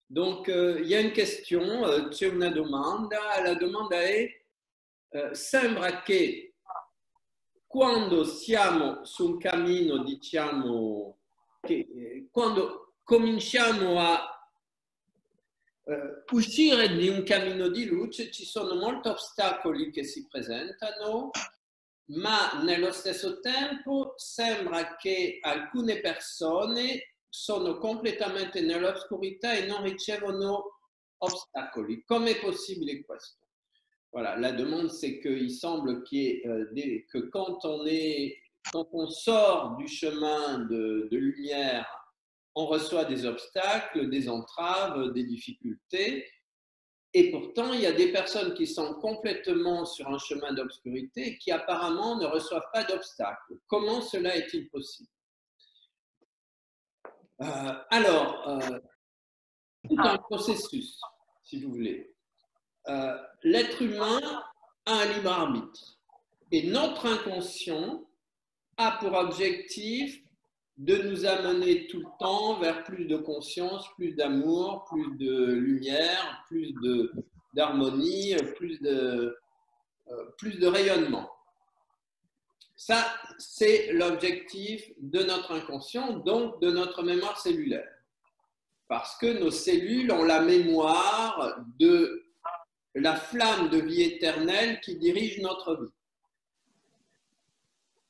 Donc, il y a une question, c'è una domanda. La domanda è, sembra che quando siamo sul cammino, diciamo, che quando cominciamo a uscire di un cammino di luce ci sono molti ostacoli che si presentano, ma nello stesso tempo sembra che alcune persone sono completamente nell'oscurità e non ricevono ostacoli. Com'è possibile questo? Voilà, la demande c'est qu'il semble que quand on sort du chemin de lumière, on reçoit des obstacles, des entraves, des difficultés. Et pourtant, il y a des personnes qui sont complètement sur un chemin d'obscurité qui apparemment ne reçoivent pas d'obstacles. Comment cela est-il possible? Tout un processus, si vous voulez. L'être humain a un libre arbitre. Et notre inconscient a pour objectif de nous amener tout le temps vers plus de conscience, plus d'amour, plus de lumière, plus d'harmonie, plus de rayonnement. Ça, c'est l'objectif de notre inconscient, donc de notre mémoire cellulaire. Parce que nos cellules ont la mémoire de la flamme de vie éternelle qui dirige notre vie.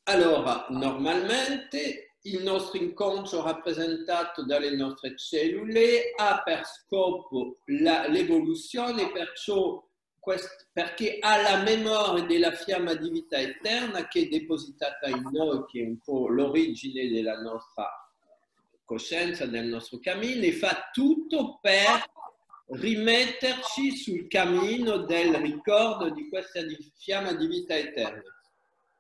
Allora, normalmente il nostro inconscio rappresentato dalle nostre cellule ha per scopo l'evoluzione, perché ha la memoria della fiamma di vita eterna che è depositata in noi, che è un po' l'origine della nostra coscienza, del nostro cammino, e fa tutto per rimetterci sul cammino del ricordo di questa fiamma di vita eterna.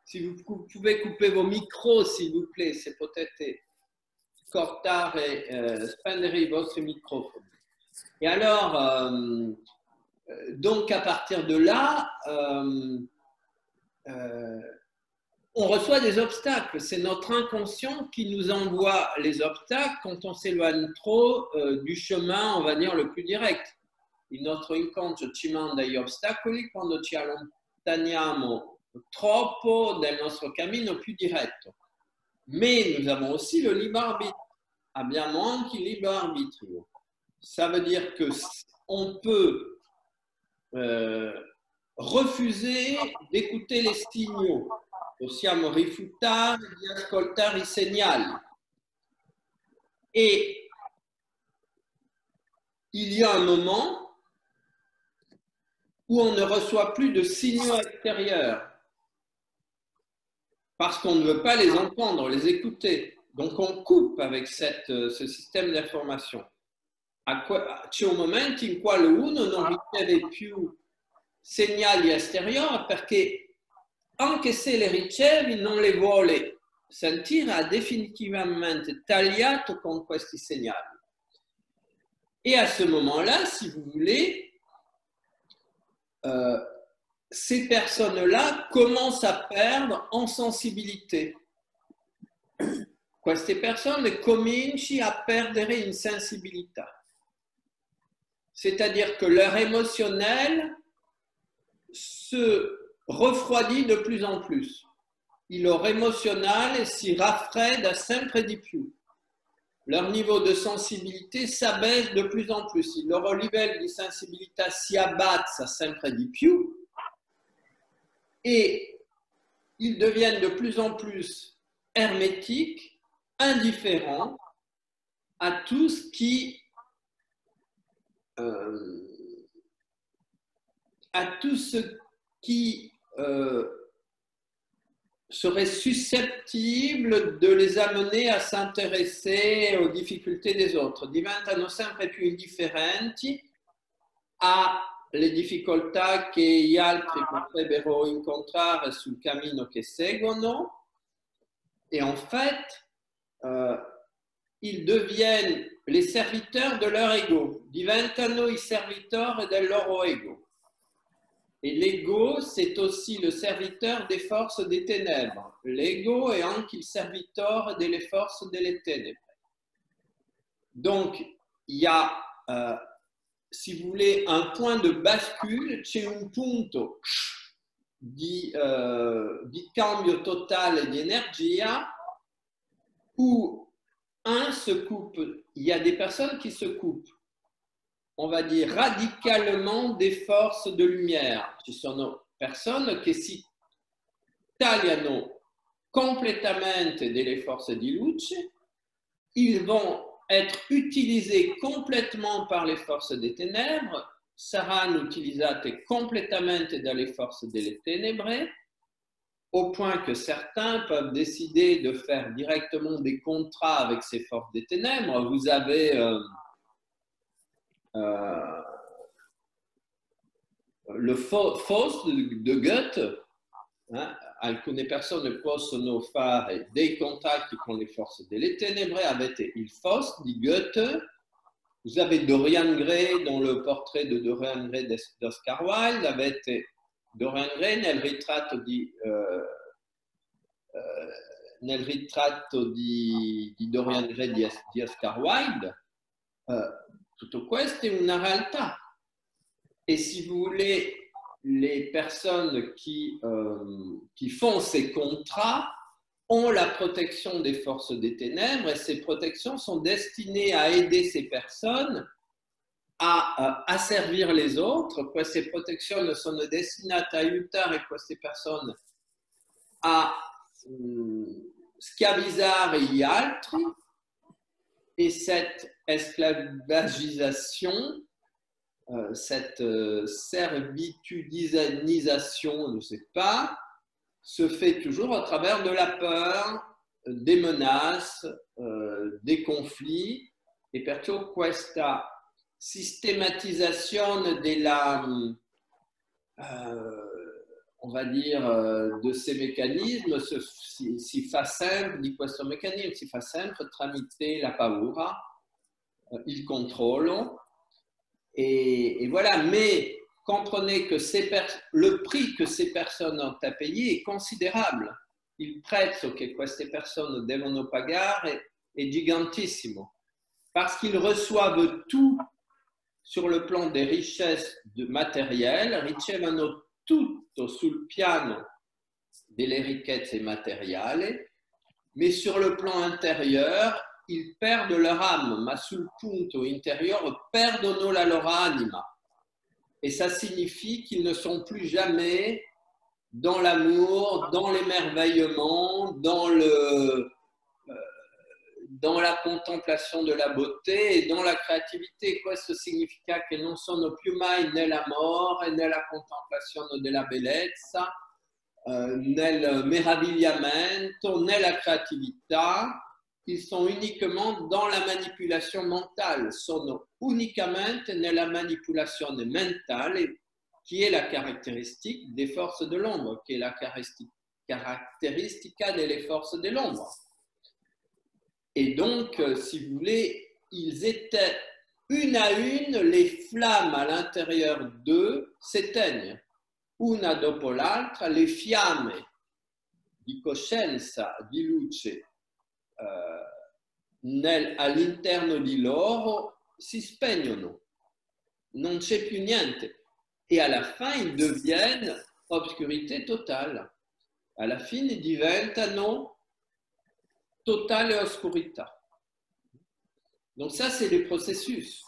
Si vous pouvez couper vos micros, s'il vous plaît, se potete cortare, spendere i vostri microfoni. Et alors, donc à partir de là, on reçoit des obstacles. C'est notre inconscient qui nous envoie les obstacles quand on s'éloigne trop du chemin, on va dire, le plus direct. Il nostro inconscio ci manda gli ostacoli quando ci allontaniamo troppo del nostro cammino più diretto. Mais nous avons aussi le libre arbitre. Abbiamo anche il libero arbitrio. Ça veut dire que on peut refuser d'écouter les signaux. Possiamo rifiutare di ascoltare i segnali. Et il y a un moment où on ne reçoit plus de signaux extérieurs parce qu'on ne veut pas les entendre, les écouter. Donc on coupe avec ce système d'information. C'è un momento in quale uno non riceve più segnali esteriori perché anche se le ricevi non le vuole sentire, ha definitivamente tagliato con questi segnali. Et à ce moment-là, si vous voulez, ces personnes-là commencent à perdre en sensibilité. Queste persone cominciano a perdere in sensibilità. C'est-à-dire que leur émotionnel se refroidit de plus en plus. Il loro emozionale si raffredda sempre di più. Leur niveau de sensibilité s'abaisse de plus en plus. Il loro livello di sensibilità si abbassa sempre di più et ils deviennent de plus en plus hermétiques, indifférents à tout ce qui serait susceptible de les amener a s'intéresser aux difficoltà des autres. Diventano sempre più indifferenti alle difficoltà che gli altri potrebbero incontrare sul cammino che seguono, et en fait, ils deviennent les serviteurs de leur ego, diventano i servitori del loro ego. Et l'ego, c'est aussi le serviteur des forces des ténèbres. L'ego è anche il servitore delle forze delle tenebre. Donc, il y a si vous voulez, un point de bascule, c'è un punto di cambio totale di energia où un se coupe, il y a des personnes qui se coupent, on va dire radicalement des forces de lumière. Ci sono persone che si tagliano completamente delle forze di luce, ils vont être utilisés complètement par les forces des ténèbres, saranno utilizzate completamente dalle forze delle tenebre, au point que certains peuvent décider de faire directement des contrats avec ces forces des ténèbres. Vous avez le Faust de Goethe, hein, alcune persone possono fare dei contatti con le forze delle tenebre. Avete il Faust di Goethe, vous avez Dorian Gray dans le portrait de Dorian Gray d'Oscar Wilde, avete Dorian Gray nel ritratto di Dorian Gray di Oscar Wilde. Tutto questo è una realtà. Et si vous voulez, les personnes qui font ces contrats ont la protection des forces des ténèbres, et ces protections sont destinées à aider ces personnes a asservir les autres. Queste protezioni sono destinate a aiutare queste persone a schiavizzare gli altri, et cette esclavagisation, cette servitudisation, je ne sais pas, se fait toujours à travers de la peur, des menaces, des conflits, e perciò questa sistematizzazione on va dire, de ces mécanismes si fa sempre, di questo meccanismo si fa sempre tramite la paura, il controllo, et voilà. Mais comprenez que le prix que ces personnes ont à payer est considérable. Il prezzo che queste persone devono pagare è gigantissimo, parce qu'ils reçoivent tout sur le plan des richesses matérielles, ricevono tutto sul piano delle ricchezze materiali, mais sur le plan intérieur, ils perdent leur âme, ma sul punto interiore perdono la loro anima. Et ça signifie qu'ils ne sont plus jamais dans l'amour, dans l'émerveillement, dans la contemplation de la beauté e dans la creatività. Questo significa che non sono più mai nell'amore, nella contemplazione della bellezza, nel meravigliamento, nella creatività. Ils sont uniquement dans la manipulation mentale, sono unicamente nella manipolazione mentale, qui est la caractéristique des forces de l'ombre, qui est la caractéristica delle forces de l'ombre. Et donc, si vous voulez, ils étaient une à une, les flammes à l'intérieur d'eux s'éteignent. Una dopo l'altra, le fiamme di coscienza, di luce all'interno di loro si spegnono. Non c'è più niente. Et à la fin, ils deviennent obscurité totale. Alla fine diventano totale oscurità. Donc ça, c'est le processus.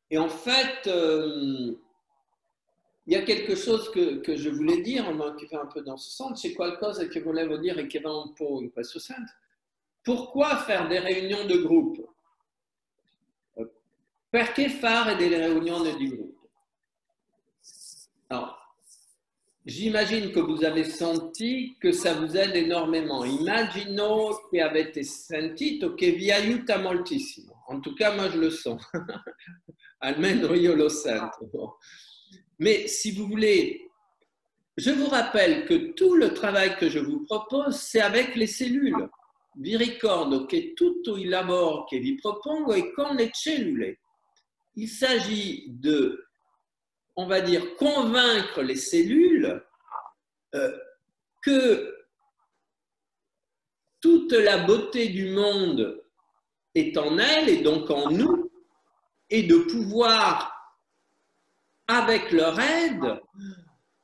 Et en fait, il y a quelque chose que je voulais dire, qui va un peu dans ce sens. C'è qualcosa che volevo dire che va un po' in questo senso. Pourquoi faire des réunions de groupe? Perché fare delle riunioni di gruppo? Alors, j'imagine que vous avez senti que ça vous aide énormément. Immagino che avete sentito che vi aiuta moltissimo. En tout cas, moi, je le sens. Almeno io lo sento. Mais si vous voulez, je vous rappelle que tout le travail que je vous propose, c'est avec les cellules. Vi ricordo che tutto il lavoro che vi propongo è con le cellule. Il s'agit de, on va dire, convaincre les cellules que toute toute la beauté du monde est en elle et donc en nous, et de pouvoir, avec leur aide,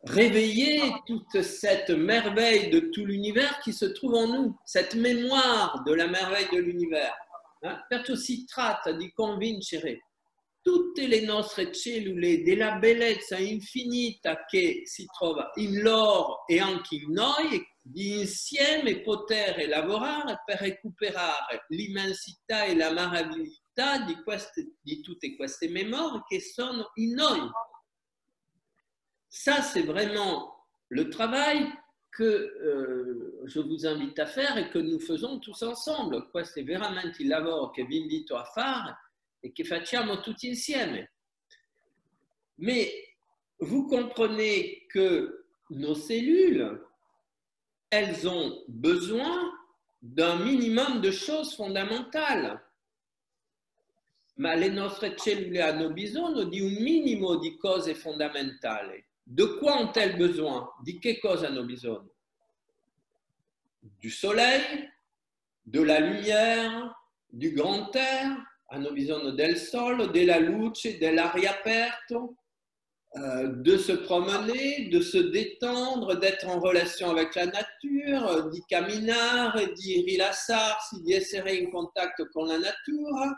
réveiller toute cette merveille de tout l'univers qui se trouve en nous, cette mémoire de la merveille de l'univers. Perciò si tratta di convincere tutte le nostre cellule della bellezza infinita che si trova in loro e anche in noi, di insieme poter lavorare per recuperare l'immensità e la meravigliosità di tutte queste memorie che sono in noi. Ça, c'est vraiment le travail que je vous invite à faire et que nous faisons tous ensemble. Questo è veramente il lavoro che vi invito a fare et che facciamo tutti insieme. Mais vous comprenez que nos cellules, elles ont besoin d'un minimum de choses fondamentales. Ma le nostre cellule hanno bisogno di un minimo di cose fondamentali. De quoi ont-elles besoin? Di che cosa hanno bisogno? Du soleil, de la lumière, du grand air, hanno bisogno del sole, della luce, dell'aria aperta, de se promener, de se détendre, d'être en relation avec la nature, di camminare, di rilassarsi, di essere in contatto con la natura,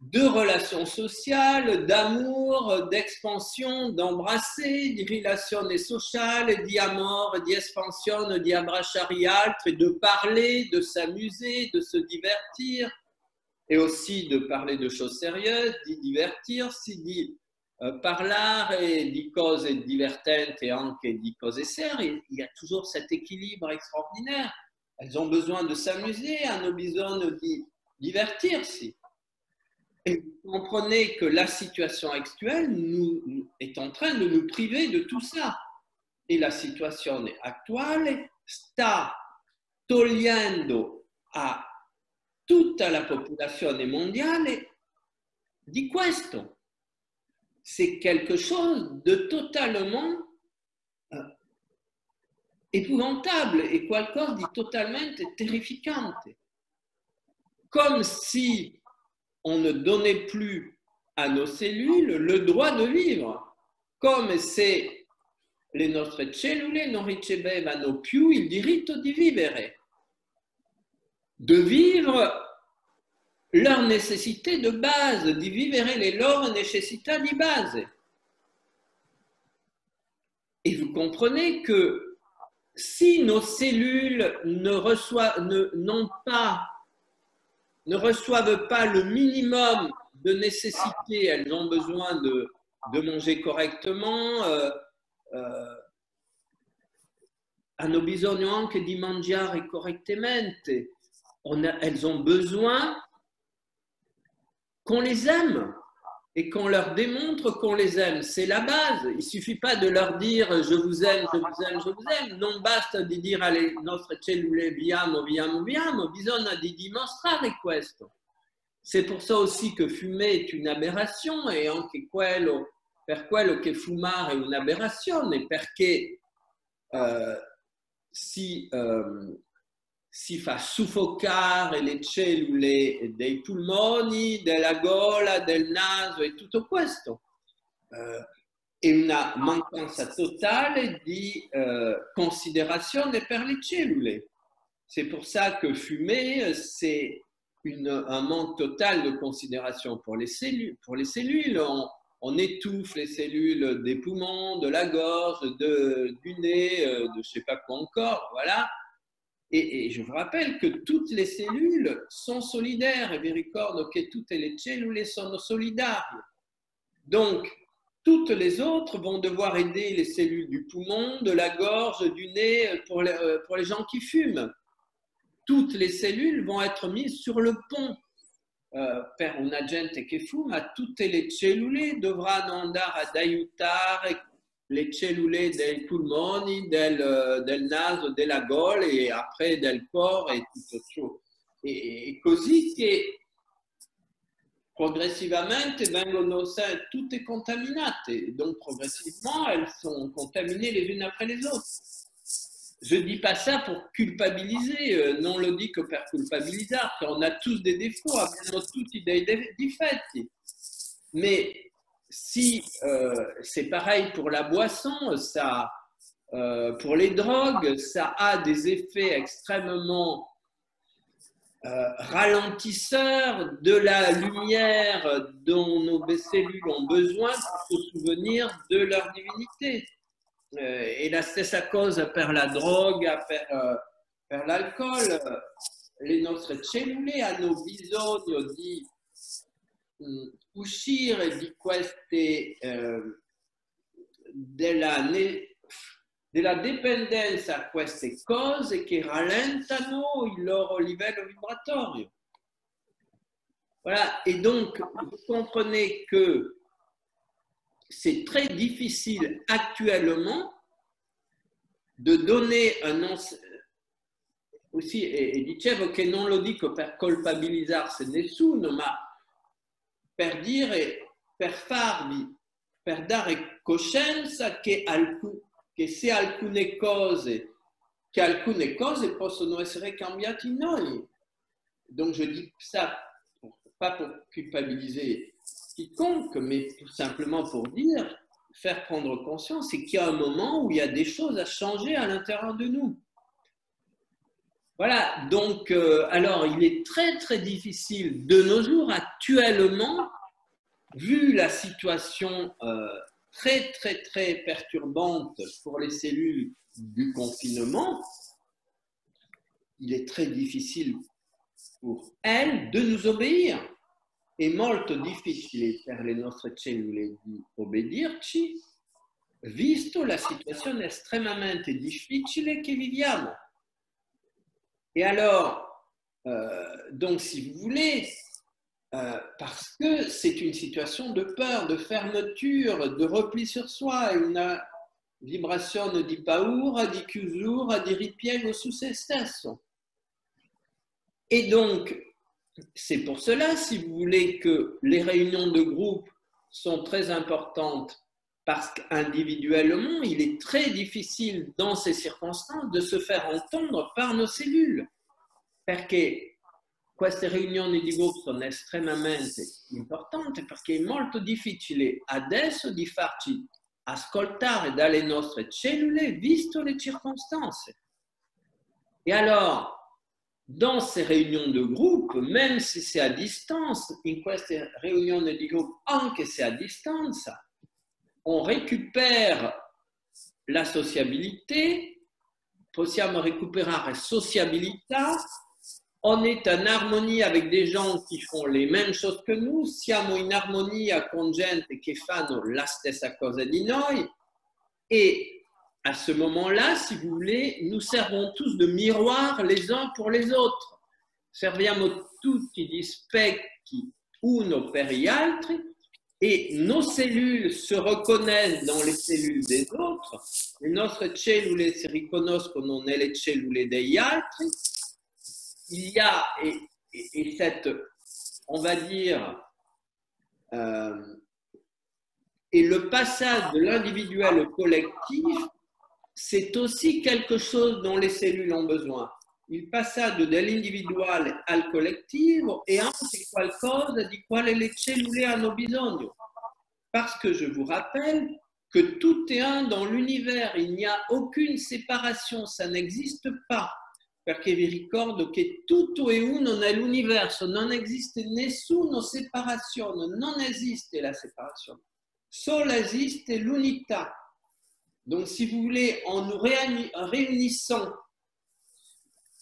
de relations sociales, d'amour, d'expansion, d'embrasser, di relazione sociale, di amore, di espansione, di abbracciare gli altri, de parler, de s'amuser, de se divertir, et aussi de parler de choses sérieuses, di divertirsi, di parlare di cose divertenti e anche di cose serie. Il y a toujours cet équilibre extraordinaire. Elles ont besoin de s'amuser, hanno bisogno di divertirsi. Et vous comprenez que la situation actuelle est en train de nous priver de tout ça. Et la situazione attuale sta togliendo a tutta la popolazione mondiale di questo. C'est quelque chose de totalement épouvantable et qualcosa di totalmente terrificante. Comme si on ne donnait plus à nos cellules le droit de vivre, come se le nostre cellule non ricevevano più il diritto di vivere, de vivre leurs nécessités de base, di vivere le loro necessità di base. Et vous comprenez que si nos cellules ne reçoivent pas le minimum de nécessités, elles ont besoin de manger correctement, hanno bisogno anche di mangiare correttamente, elles ont besoin qu'on les aime et qu'on leur démontre qu'on les aime. C'est la base. Il ne suffit pas de leur dire « je vous aime, je vous aime, je vous aime ». Non basta di dire alle nostre cellule « viamo, viamo, viamo », bisogna di dimostrare questo. C'est pour ça aussi que fumer est une aberration e anche per quello che fumare è un'aberrazione, perché si fa soffocare le cellule dei polmoni, della gola, del naso e tutto questo. È una mancanza totale di considération per le cellule. C'est pour ça que fumer, c'est un manque total de considération pour les cellules. On étouffe les cellules des poumons, de la gorge, du nez, de je ne sais pas quoi encore, voilà. Et je vous rappelle que toutes les cellules sont solidaires, e vi ricordo che tutte le cellule sono solidarie. Donc, toutes les autres vont devoir aider les cellules du poumon, de la gorge, du nez, pour les gens qui fument. Toutes les cellules vont être mises sur le pont. Per una gente che fuma, tutte le cellule dovranno andare ad aiutare le cellule dei polmoni, del naso, della gola e après del cuore e tutto ciò. E così che progressivamente vengono tutte contaminate. Donc progressivement, elles sont contaminées les unes après les autres. je ne dis pas ça pour culpabiliser, non lo dico per culpabilizzare, on a tous des défauts, abbiamo tutti dei difetti. Mais si c'est pareil pour la boisson, ça, pour les drogues, ça a des effets extrêmement ralentisseurs de la lumière dont nos cellules ont besoin pour se souvenir de leur divinité. E la stessa cosa per la droga, per l'alcol. Le nostre cellule hanno bisogno di uscire di queste della dipendenza a queste cose che rallentano il loro livello vibratorio. Voilà, et donc vous comprenez que c'est très difficile actuellement de donner un aussi, e dicevo che non lo dico per colpabilizzarsi nessuno, ma per dire, per dare coscienza che se alcune cose possono essere cambiate in noi. Donc je dis ça, pas pour culpabiliser quiconque, mais tout simplement pour dire, faire prendre conscience, c'est qu'il y a un moment où il y a des choses à changer à l'intérieur de nous. Voilà, donc, alors il est très très difficile de nos jours actuellement, vu la situation très très très perturbante pour les cellules du confinement, il est très difficile pour elles de nous obéir. È molto difficile per le nostre cellule di obbedirci, visto la situazione estremamente difficile che viviamo. Et alors, donc si vous voulez, parce que c'est une situation de peur, de fermeture, de repli sur soi, une vibrazione di paura, di chiusura, di ripiego su se stesso. Et donc, c'est pour cela, si vous voulez, que les réunions de groupe sont très importantes, parce qu'individuellement, il est très difficile dans ces circonstances de se faire entendre par nos cellules. Perché queste riunioni di gruppo sono estremamente importanti, perché è molto difficile adesso di farci ascoltare dalle nostre cellule, visto le circostanze. Et alors, dans ces réunions de groupe, même si c'est à distance, in queste riunioni di gruppo, anche se à distance, on récupère la sociabilité, possiamo recuperare sociabilità, on est en harmonie avec des gens qui font les mêmes choses que nous, siamo in armonia con gente che fanno la stessa cosa di noi, et à ce moment-là, si vous voulez, nous servons tous de miroir les uns pour les autres. Serviamo tutti di specchi uno per gli altri, et nos cellules se reconnaissent dans les cellules des autres, le nostre cellule si riconoscono nelle cellule degli altri. Il y a, et cette, on va dire, et le passage de l'individuel au collectif, c'est aussi quelque chose dont les cellules ont besoin. Il passaggio dell'individuale al collettivo è anche qualcosa di quale le cellule hanno bisogno. Parce que je vous rappelle que tout est un dans l'univers, il n'y a aucune séparation, ça n'existe pas. Perché vi ricordo che tutto è uno nell'universo, non esiste nessuna separazione, non esiste la séparation. Solo esiste l'unità. Donc, si vous voulez, en nous réunissant,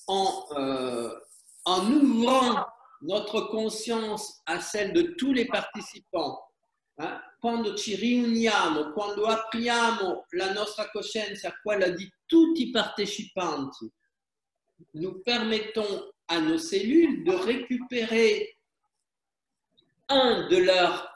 en ouvrant notre conscience à celle de tous les participants, hein, quando ci riuniamo, quando apriamo la nostra coscienza a quella di tutti i partecipanti, nous permettons à nos cellules de récupérer un de leurs,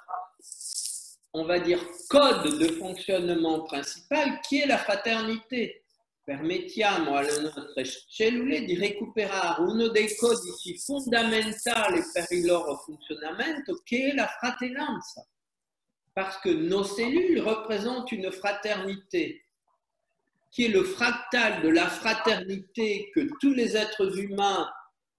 on va dire, code de fonctionnement principal, qui est la fraternité. Permettiamo alle nostre cellule di recuperare uno dei codici fondamentali per il loro funzionamento, che è la fratellanza. Parce que nos cellules représentent une fraternité. qui est le fractal de la fraternité que tous les êtres humains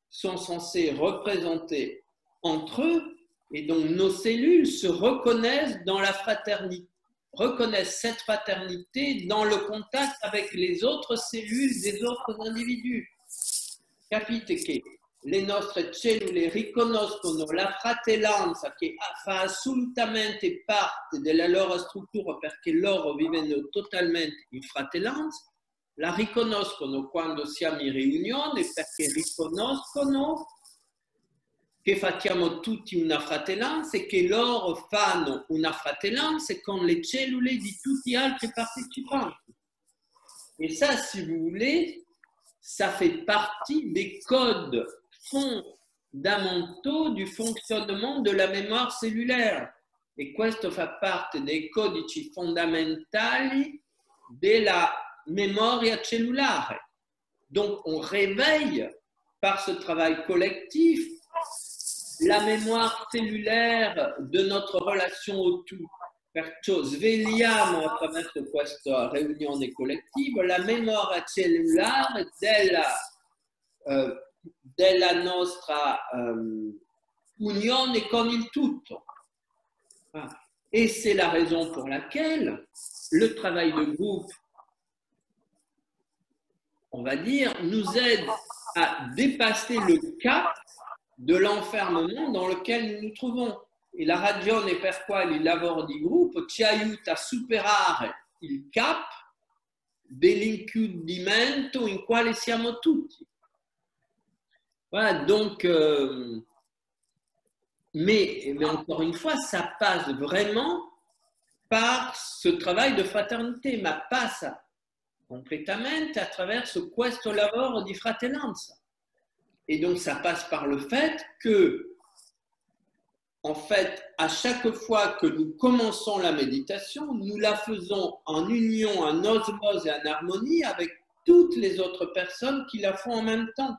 sont censés représenter entre eux, et donc nos cellules se reconnaissent dans la fraternité, reconnaissent cette fraternité dans le contact avec les autres cellules des autres individus. Capite che le nostre cellule riconoscono la fratellanza che fa assolutamente parte della loro struttura perché loro vivono totalmente in fratellanza, la riconoscono quando siamo in riunione perché riconoscono che facciamo tutti una fratellanza e che loro fanno una fratellanza con le cellule di tutti gli altri partecipanti. Et ça, si vous voulez, ça fait partie des codes fondamentaux du fonctionnement de la mémoire cellulaire. E questo fa parte dei codici fondamentali della memoria cellulare. Donc, on réveille par ce travail collectif la mémoire cellulaire de notre relation au tout. Perciò svegliamo attraverso questa riunione collettiva la memoria cellulare della nostra unione con il tutto. Et c'est la raison pour laquelle le travail de groupe, on va dire, nous aide à dépasser le cap de l'enfermement dans lequel nous nous trouvons. E la ragione per quale il lavoro di gruppo ci aiuta a superare il cap dell'inchiudimento in quale siamo tutti. Voilà, donc, mais encore une fois, ça passe vraiment par ce travail de fraternité, ma passa completamente attraverso questo lavoro di fratellanza. Et donc, ça passe par le fait que, en fait, à chaque fois que nous commençons la méditation, nous la faisons en union, en osmose et en harmonie avec toutes les autres personnes qui la font en même temps.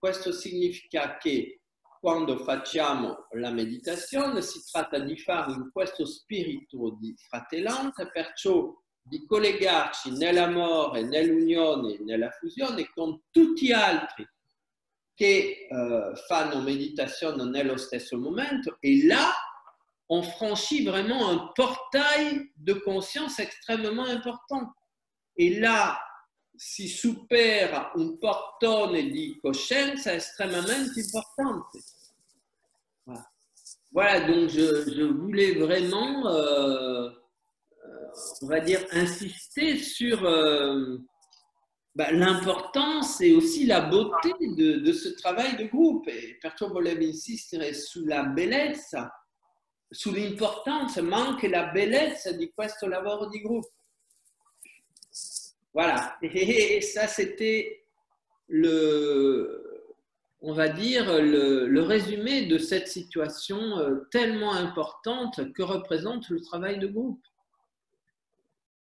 Questo significa che quando facciamo la meditazione si tratta di fare in questo spirito di fratellanza, perciò di collegarci nell'amore, nell'unione, nella fusione con tutti gli altri che fanno méditation nello stesso momento, et là, on franchit vraiment un portail de conscience extrêmement important. Et là, si supera un portone di coscienza estremamente importante. Voilà, voilà, donc je voulais vraiment, on va dire, insister sur l'importance et aussi la beauté de ce travail de groupe. E perciò volevo insistere sulla bellezza, sull'importanza, ma anche la bellezza di questo lavoro di gruppo. Voilà, et ça c'était on va dire, le résumé de cette situation tellement importante que représente le travail de groupe.